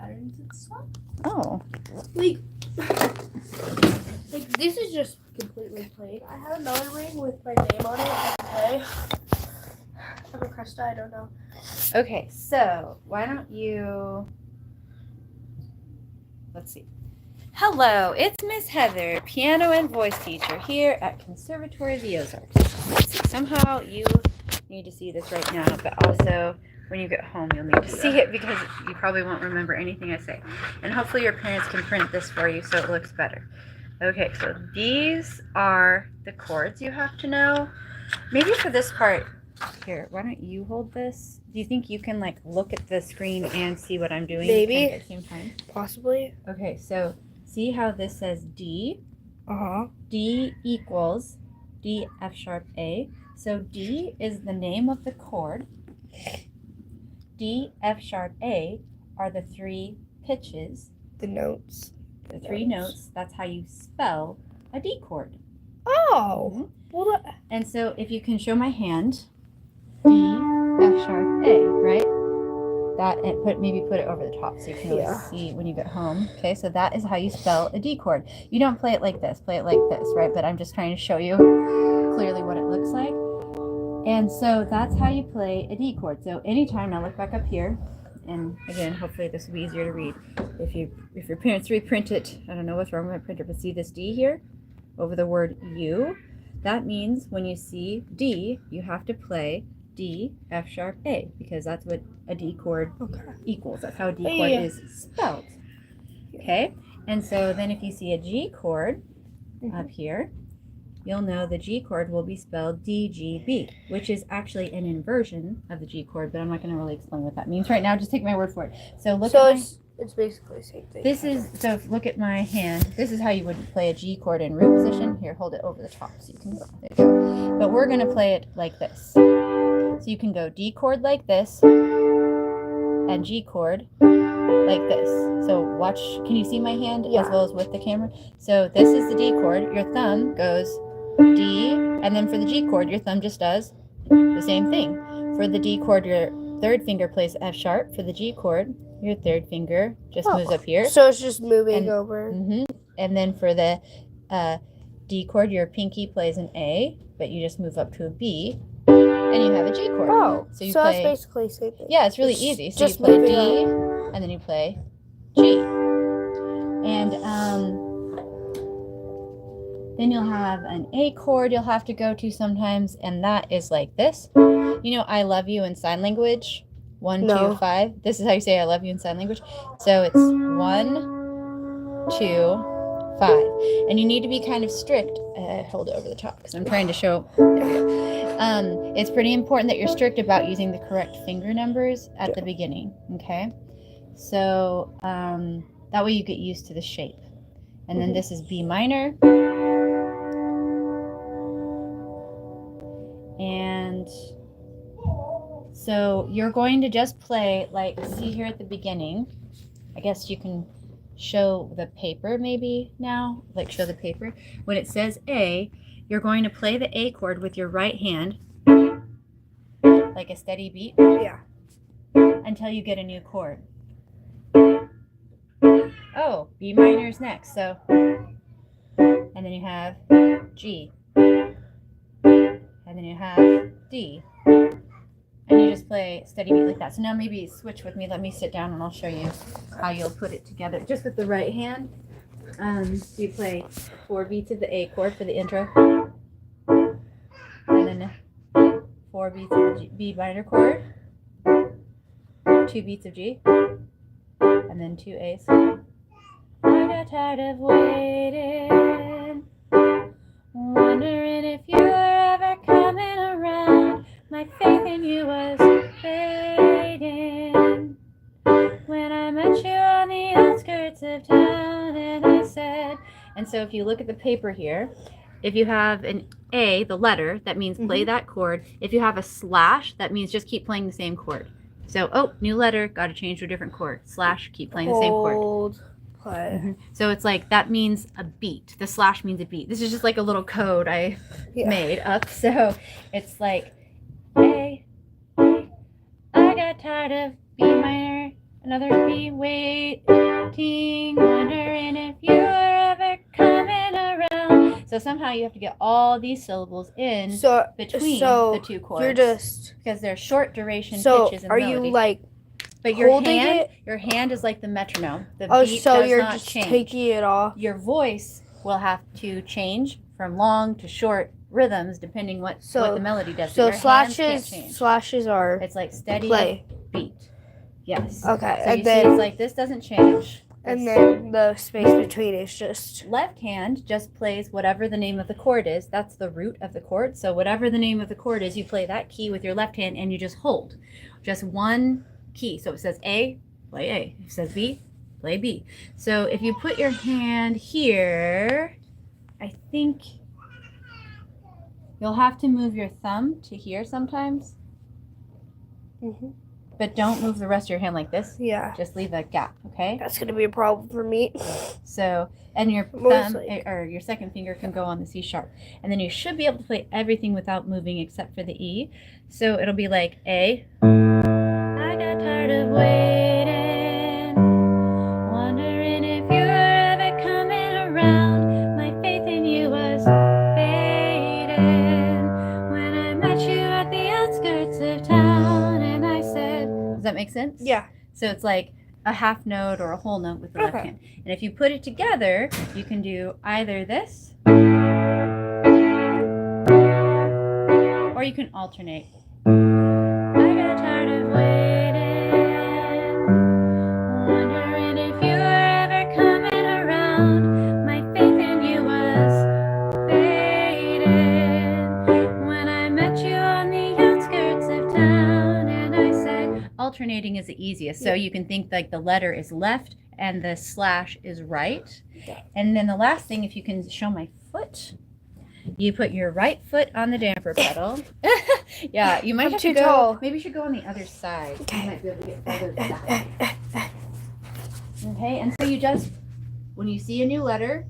patterns and stuff. Oh. Like this is just completely plain. I have another ring with my name on it. I can play. I'm a Cresta, I don't know. Okay, so why don't you... Let's see. Hello, it's Miss Heather, piano and voice teacher here at Conservatory, the Ozarks. Let's see, somehow you need to see this right now, but also when you get home you'll need to see it because you probably won't remember anything I say. And hopefully your parents can print this for you so it looks better. Okay, so these are the chords you have to know. Maybe for this part, here, why don't you hold this? Do you think you can like look at the screen and see what I'm doing? Maybe. At the same time? Possibly. Okay, so see how this says D? Uh-huh. D equals D F sharp A. So D is the name of the chord. D F sharp A are the three pitches. The notes. The three notes. That's how you spell a D chord. Oh. Well, and so if you can show my hand, D F sharp A, right? That, and maybe put it over the top so you can really see when you get home. Okay, so that is how you spell a D chord. You don't play it like this, play it like this, right? But I'm just trying to show you clearly what it looks like. And so that's how you play a D chord. So anytime, now look back up here, and again, hopefully this will be easier to read. If your parents reprint it, I don't know what's wrong with my printer, but see this D here over the word U? That means when you see D, you have to play D, F sharp A, because that's what a D chord equals. That's how a D chord is spelled. Okay? And so then if you see a G chord up here, you'll know the G chord will be spelled DGB, which is actually an inversion of the G chord, but I'm not going to really explain what that means right now. Just take my word for it. So look at it's basically the same thing. This is, so look at my hand. This is how you would play a G chord in root position. Here, hold it over the top so you can, there you go. But we're going to play it like this. So you can go D chord like this and G chord like this. So watch, can you see my hand as well as with the camera? So this is the D chord. Your thumb goes D, and then for the G chord, your thumb just does the same thing. For the D chord, your third finger plays F sharp. For the G chord, your third finger just moves up here. So it's just moving over. And then for the D chord, your pinky plays an A, but you just move up to a B, and you have a G chord. Oh, so so it's basically the same thing. Yeah, it's really easy. So you play D, and then you play G. And then you'll have an A chord you'll have to go to sometimes, and that is like this. You know, I love you in sign language. 1, 2, 5. This is how you say I love you in sign language. So it's 1, 2, 5. And you need to be kind of strict. Hold it over the top because I'm trying to show. There we go. It's pretty important that you're strict about using the correct finger numbers at the beginning. Okay. So that way you get used to the shape. And then this is B minor. And so you're going to just play, like, see here at the beginning. I guess you can show the paper maybe now, like show the paper. When it says A, you're going to play the A chord with your right hand, like a steady beat. Yeah. Until you get a new chord. Oh, B minor is next, so. And then you have G. And then you have D. And you just play steady beat like that. So now maybe switch with me. Let me sit down and I'll show you how you'll put it together. Just with the right hand. So you play 4 beats of the A chord for the intro. And then 4 beats of the B minor chord. 2 beats of G. And then 2 A's. I got tired of waiting, wondering if you were ever coming around. My faith in you was fading when I met you on the outskirts of town, and I said. And so if you look at the paper here, if you have an A, the letter, that means play that chord. If you have a slash, that means just keep playing the same chord. So, oh, new letter, got to change to a different chord. Slash, keep playing the same chord. Play. So it's like, that means a beat. The slash means a beat. This is just like a little code I made up. So it's like, A, I got tired of B minor. Another B, waiting, wondering if you're ever coming around. So somehow you have to get all these syllables in between the two chords. You're just because they're short duration pitches in are melody. you like but holding it? Your hand is like the metronome. The beat so does you're not just change. taking it off. Your voice will have to change from long to short rhythms depending what the melody does. So your hands can't change. slashes are it's like steady play. Beat. Yes. Okay. So and you then see it's like this doesn't change. and then the space between is just left hand just plays whatever the name of the chord is. That's the root of the chord. So whatever the name of the chord is, you play that key with your left hand and you just hold. Just one key. So it says A, play A. If it says B, play B. So if you put your hand here, I think you'll have to move your thumb to here sometimes. But don't move the rest of your hand like this. Yeah. Just leave a gap, okay? That's going to be a problem for me. So, and your thumb or your second finger can go on the C sharp. And then you should be able to play everything without moving except for the E. So it'll be like A. I got tired of waiting, wondering if you were ever coming around. My faith in you was fading when I met you at the outskirts of town and I said, does that make sense? Yeah. So it's like a half note or a whole note with the left hand. And if you put it together, you can do either this or you can alternate. I got tired of waiting, wondering if you were ever coming around. My faith in you was fading when I met you on the outskirts of town and I said, alternating is the easiest. So you can think like the letter is left and the slash is right. And then the last thing, if you can show my foot, you put your right foot on the damper pedal. Yeah, you might have to go. Tall. Maybe you should go on the other side. Okay. You might be able to get further back. Okay, and so you just, when you see a new letter,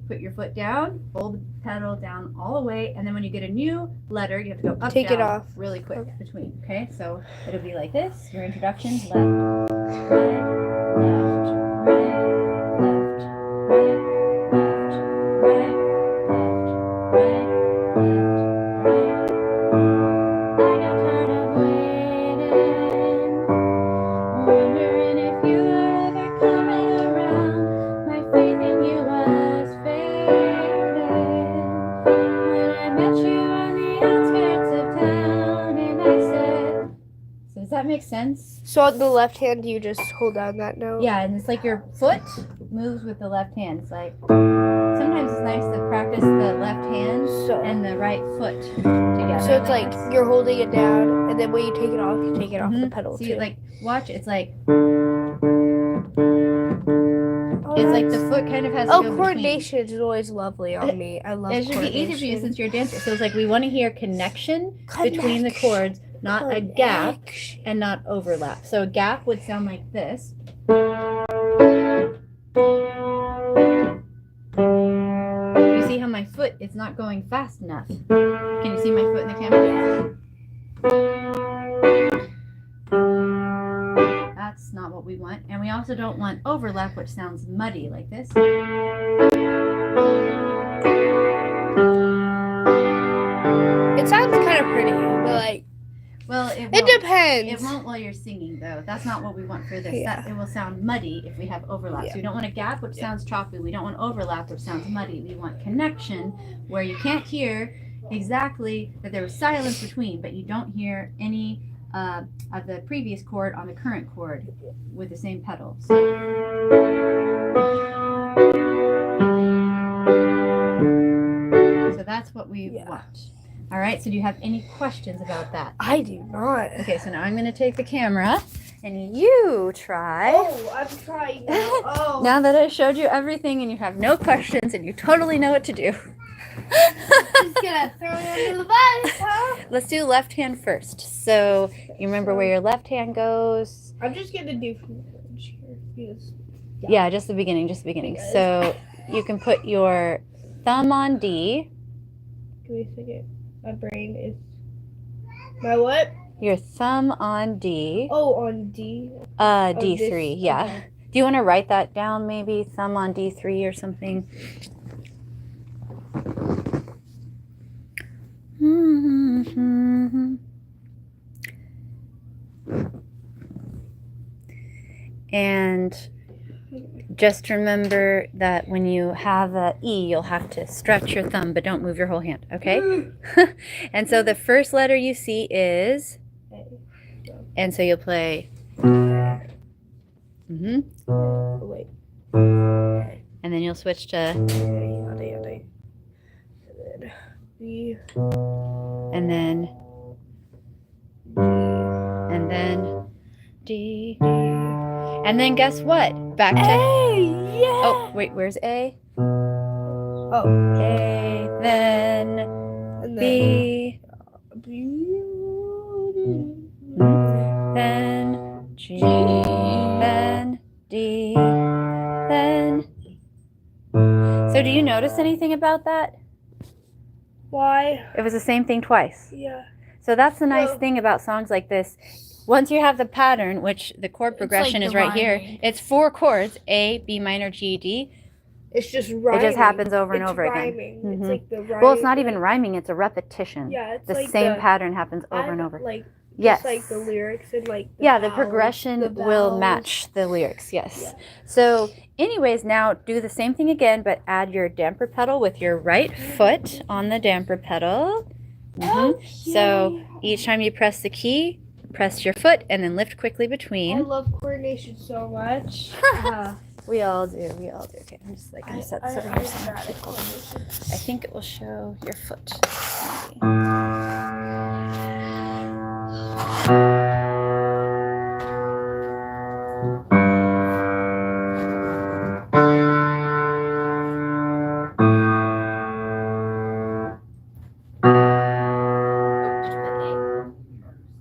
put your foot down, hold the pedal down all the way, and then when you get a new letter, you have to go up, Take down, it off. really quick between. Okay, so it'll be like this. Your introduction, left, right, left, right, left, right, left, right, left, right, left, right. I got tired of waiting, wondering if you were ever coming around. My faith in you was fading when I met you on the outskirts of town and I said, so does that make sense? So on the left hand, you just hold down that note? Yeah, and it's like your foot moves with the left hand. It's like, sometimes it's nice to practice the left hand and the right foot together. So it's like you're holding it down, and then when you take it off, you take it off the pedal See, too. like, watch, it's like, it's like the foot kind of has to go between. Coordination is always lovely on me. I love it should be easy for you since you're a dancer. So it's like we want to hear connection between the chords, not a gap and not overlap. So a gap would sound like this. You see how my foot is not going fast enough? Can you see my foot in the camera? That's not what we want. And we also don't want overlap, which sounds muddy like this. It sounds kind of pretty, but like, well, it depends. It won't while you're singing, though. That's not what we want for this. Yeah. It will sound muddy if we have overlap. Yeah. So we don't want a gap, which sounds choppy. We don't want overlap, which sounds muddy. We want connection, where you can't hear exactly that there was silence between, but you don't hear any of the previous chord on the current chord with the same pedal. So that's what we want. All right, so do you have any questions about that? I do not. Okay, so now I'm going to take the camera and you try. Oh, I'm trying now. Oh. Now that I showed you everything and you have no questions and you totally know what to do. Just gonna throw it under the bus, huh? Let's do left hand first. So you remember where your left hand goes? I'm just gonna do from the here. Yeah, just the beginning, So you can put your thumb on D. Give me a second. My brain is... My what? your thumb on D. Oh, on D. D3, this, yeah. okay. Do you want to write that down maybe? Thumb on D3 or something? And just remember that when you have a E, you'll have to stretch your thumb, but don't move your whole hand, okay? And so the first letter you see is A. And so you'll play. Wait. And then you'll switch to. B. And then. G. And then D. And then guess what? Back to A. Yeah. Oh, wait, where's A? Oh. A, then And B. B. Then G. Then D. Then. So do you notice anything about that? Why? It was the same thing twice. Yeah. So that's the nice Well- thing about songs like this. Once you have the pattern, which the chord progression like is right here, rhyming. it's 4 chords, A, B minor, G, D. It's just rhyming. It just happens over and It's over again. rhyming. It's like the rhyming. Well, it's not even rhyming, it's a repetition. Yeah, it's the like same the- pattern happens over and over. Like, Yes. just like the lyrics and like the Yeah, the vowels, progression the will vowels. match the lyrics, yes. Yeah. So anyways, now do the same thing again, but add your damper pedal with your right foot on the damper pedal. So each time you press the key, press your foot and then lift quickly I between. love coordination so much. We all do, we all do. Okay, I'm just like gonna set this over here. So bad at coordination. I think it will show your foot.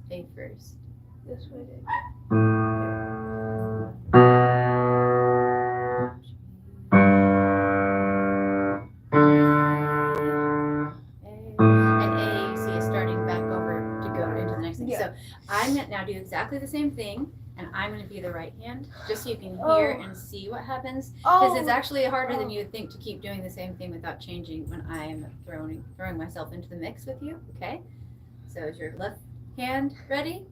Maybe. A first. This way. And A, you see, is starting back over to go into the next thing. Yeah. So I'm going to now do exactly the same thing, and I'm going to be the right hand, just so you can hear and see what happens. Because it's actually harder than you would think to keep doing the same thing without changing when I am throwing myself into the mix with you. Okay? So is your left hand ready?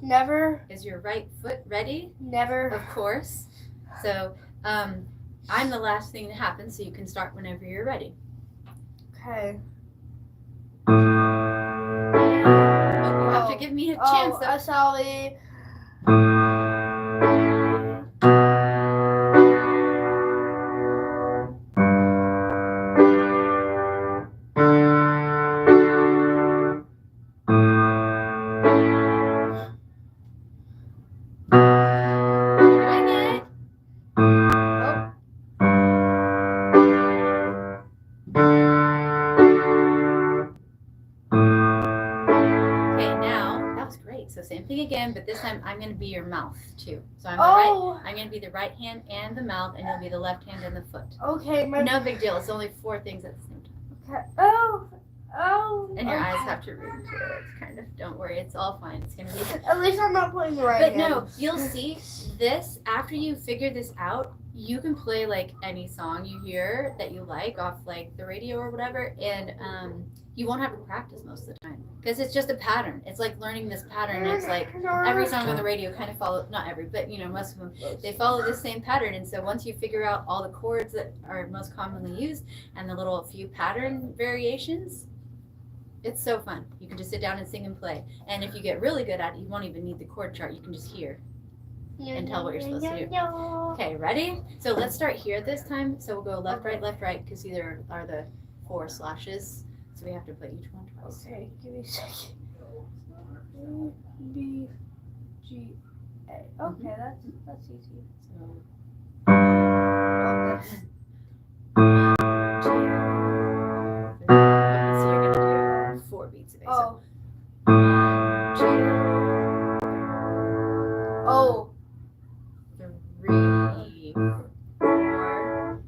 Never. Is your right foot ready? Never. Of course. So I'm the last thing to happen, so you can start whenever you're ready. Okay. Oh, you have to give me a chance. Though. Sorry. So same thing again, but this time I'm going to be your mouth too. So I'm I'm going to be the right hand and the mouth, and you'll be the left hand and the foot. Okay. No big deal. It's only 4 things at the same time. Okay. Oh. And your eyes have to read too. It's kind of, don't worry, it's all fine. It's going to be. At least I'm not playing the right But hand. no, you'll see this after you figure this out. You can play like any song you hear that you like off like the radio or whatever, and you won't have to practice most of the time because it's just a pattern. It's like learning this pattern. It's like every song on the radio kind of follow, not every, but you know, most of them, they follow the same pattern. And so once you figure out all the chords that are most commonly used and the little few pattern variations, it's so fun. You can just sit down and sing and play. And if you get really good at it, you won't even need the chord chart. You can just hear and tell what you're supposed to do. Okay, ready? So let's start here this time. So we'll go left, right, because these are the 4 slashes. So we have to play each one twice. Okay, give me a second. A, B, G, A. Okay, that's easy. So, so you're gonna do 4 beats of A. So, 1, 2, 3, 4,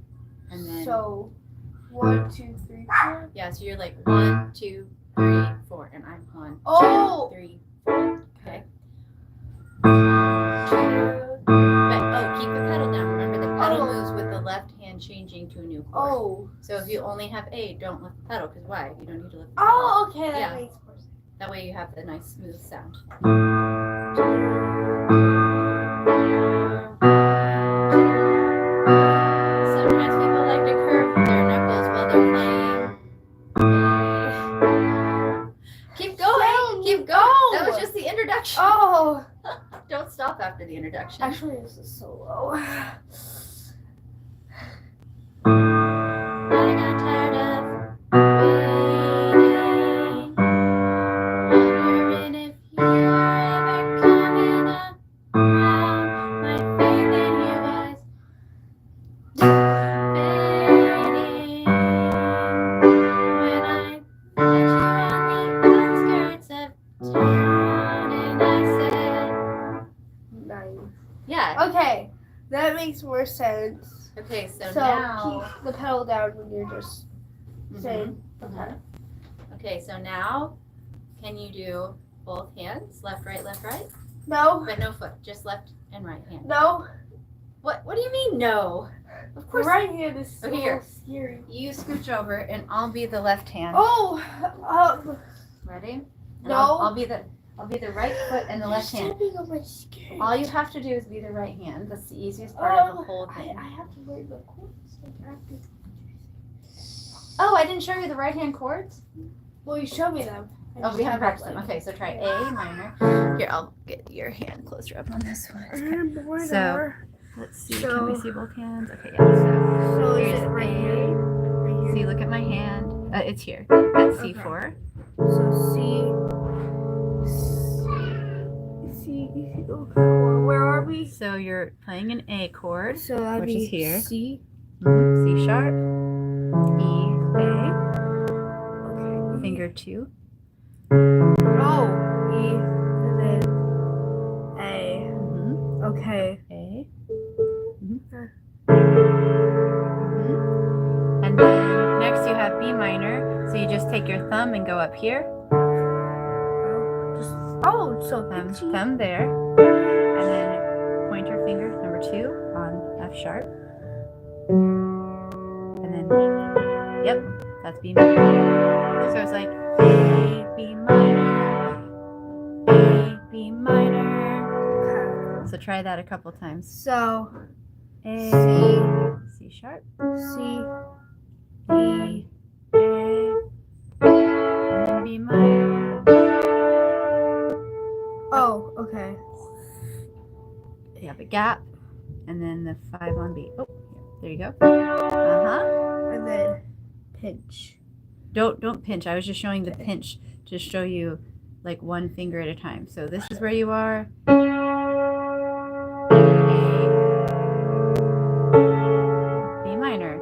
and then. So 1, 2, 3, 4. Yeah, so you're like 1, 2, 3, 4, and I'm 1, Oh! 2, 3, 4. and changing to a new chord. Oh. So if you only have A, don't lift the pedal, because why? You don't need to lift the pedal. Oh, okay, that Yeah. makes more sense. That way you have the nice smooth sound. Sometimes people like to curve their knuckles while they're playing. Keep going, keep going. That was just the introduction. Oh. Don't stop after the introduction. Actually, this is so low. I got tired of waiting, wondering if you are ever coming around. My faith in you was fading when I met you on the outskirts of town, and I said, Nice. yeah. Okay, that makes more sense. Okay, so So now. keep the pedal down when you're just saying. Mhm. Okay. Okay, so now can you do both hands, left, right, No. but no foot, just left and right hand? No. What do you mean no? Of The course. right hand is so Okay, here. scary. You scooch over and I'll be the left hand. Oh. Ready? And No. I'll be the right foot and the left hand. Stepping on my skin. All you have to do is be the right hand. That's the easiest part of the whole thing. I have to learn the chords. Oh, I didn't show you the right hand chords? Well, you showed me them. Oh, we haven't practiced them. Okay, so try A minor. Here, I'll get your hand closer up on this one. Okay. So, let's see. Can we see both hands? Okay, yeah. So is here's it right A. here? Right See, here. look at my hand. It's here. That's C4. So where are we? So you're playing an A chord, So that'd which be is here. C. C sharp, E, A, Okay. finger 2. Oh, E, and then A. Mm-hmm. Okay. A. And then next you have B minor. So you just take your thumb and go up here. So Thumb there. And then pointer finger number 2 on F sharp. And then, yep, that's B minor. So it's like A, B minor, A, B minor. So try that a couple times. So A, C sharp, C, E, A, and then B minor. Oh, okay. You have a gap, and then the 5 on B. Oh, there you go. Uh-huh. And then pinch. Don't pinch. I was just showing the pinch to show you like one finger at a time. So this is where you are. A, B minor.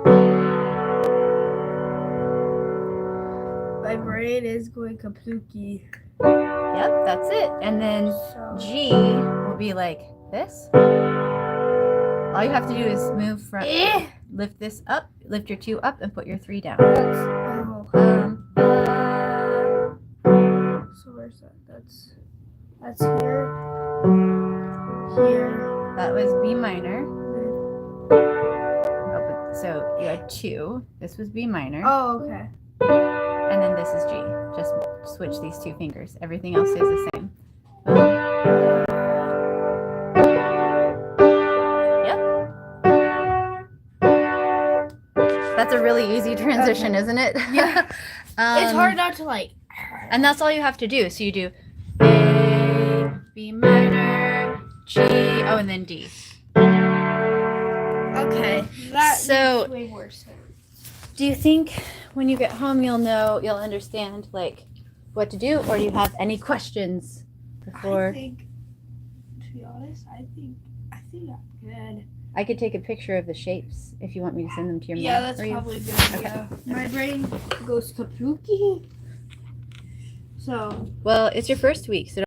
My brain is going kaplooky. Yep, that's it. And then G will be like this. All you have to do is move from, lift this up, lift your 2 up, and put your 3 down. So where's that? That's here. Here. That was B minor. Oh, so you had 2. This was B minor. Oh, okay. And then this is G. Just switch these 2 fingers. Everything else stays the same. Yep. That's a really easy transition, isn't it? Yeah. It's hard not to like. And that's all you have to do. So you do A, B minor, G, oh, and then D. Okay. That So- makes way more sense. Do you think when you get home you'll understand like what to do, or do you have any questions before? I think, to be honest, I think I'm good. I could take a picture of the shapes if you want me to send them to your mom. Yeah, that's or you. probably good. Okay. Yeah. My brain goes kaplooky. So. Well, it's your first week, so